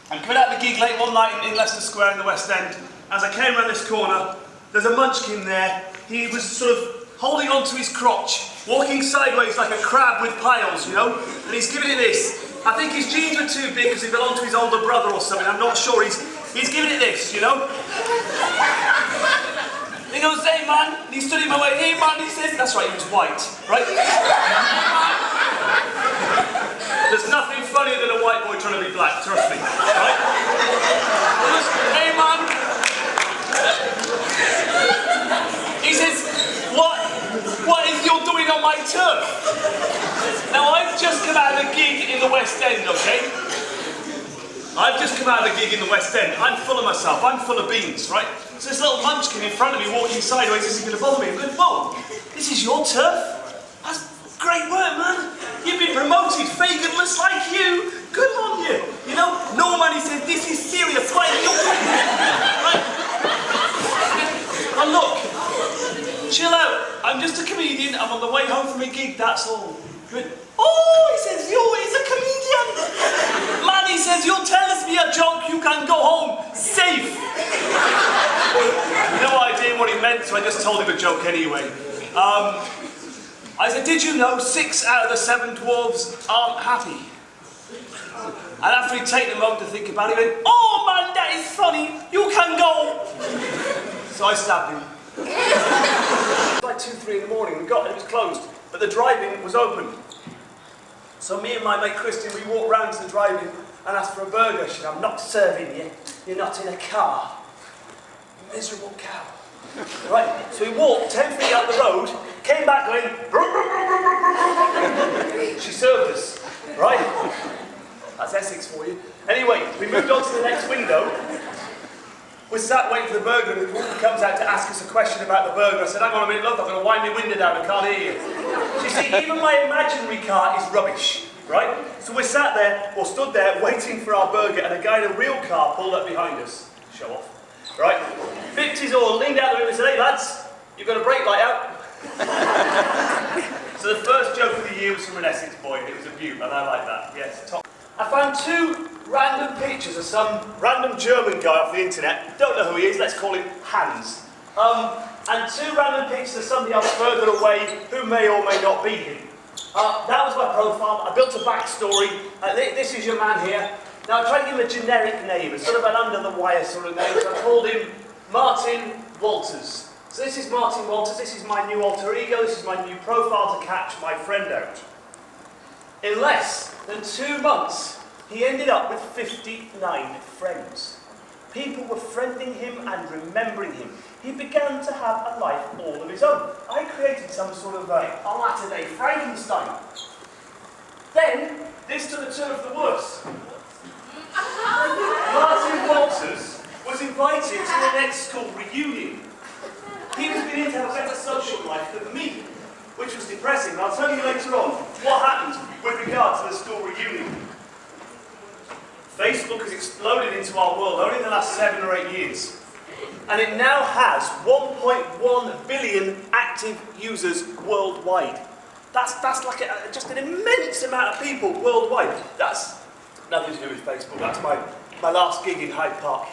I'm coming out of the gig late one night in Leicester Square in the West End. As I came around this corner, there's a munchkin there. He was sort of holding on to his crotch, walking sideways like a crab with piles, you know? And he's giving it this. I think his jeans were too big because he belonged to his older brother or something. I'm not sure. He's giving it this, you know? He goes, hey man, and he stood in my way, hey man, he says, that's right, he was white, right? There's nothing funnier than a white boy trying to be black, trust me, right? He goes, hey man. He says, what is you're doing on my turf? Now I've just come out of a gig in the West End, okay? I've just come out of a gig in the West End. I'm full of myself, I'm full of beans, right? So this little munchkin in front of me walking sideways isn't going to bother me. I'm going, whoa, this is your turf? That's great work, man. You've been promoted, Faganless like you. Good on you. You know, Norman, he said, this is serious. Right? Right? And look, chill out. I'm just a comedian. I'm on the way home from a gig, that's all. Good. Oh, he says, he's a comedian. Man, he says, you'll tell us me a joke, you can go home safe. No idea what he meant, so I just told him a joke anyway. I said, did you know 6 out of the 7 dwarves aren't happy? And after he'd taken a moment to think about it, he went, oh man, that is funny, you can go. So I stabbed him. It was like 2, 3 in the morning, we got it was closed, but the drive-in was open. So me and my mate Christian, we walked round to the drive-in and asked for a burger. She said, I'm not serving you, you're not in a car. Miserable cow. Right, so we walked 10 feet up the road, came back going, she served us, right? That's Essex for you. Anyway, we moved on to the next window. We sat waiting for the burger and the woman comes out to ask us a question about the burger. I said, hang on a minute, love, I'm going to wind my window down, I can't hear you. You see, even my imaginary car is rubbish, right? So we sat there, or stood there, waiting for our burger, and a guy in a real car pulled up behind us. Show off. Right? Picked his oar, leaned out the window and said, hey lads, you've got a brake light out. So the first joke of the year was from an Essex boy, and it was a beaut, and I like that. Yes, top. I found 2 random pictures of some random German guy off the internet. Don't know who he is, let's call him Hans. And 2 random pictures of somebody else further away who may or may not be him. That was my profile. I built a backstory. This is your man here. Now I tried to give him a generic name, a sort of an under-the-wire sort of name, so I called him Martin Walters. So this is Martin Walters, this is my new alter ego, this is my new profile to catch my friend out. In less than 2 months, he ended up with 59 friends. People were friending him and remembering him. He began to have a life all of his own. I created some sort of a latter-day Frankenstein. Then, this took a turn for the worse. Martin Walters was invited to the next school reunion. He was beginning to have a better social life than me, which was depressing. And I'll tell you later on what happened with regard to the school reunion. Facebook has exploded into our world only in the last 7 or 8 years. And it now has 1.1 billion active users worldwide. That's like just an immense amount of people worldwide. That's nothing to do with Facebook. That's my last gig in Hyde Park.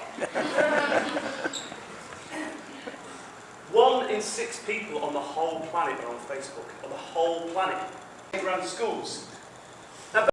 1 in 6 people on the whole planet are on Facebook. On the whole planet. Around schools.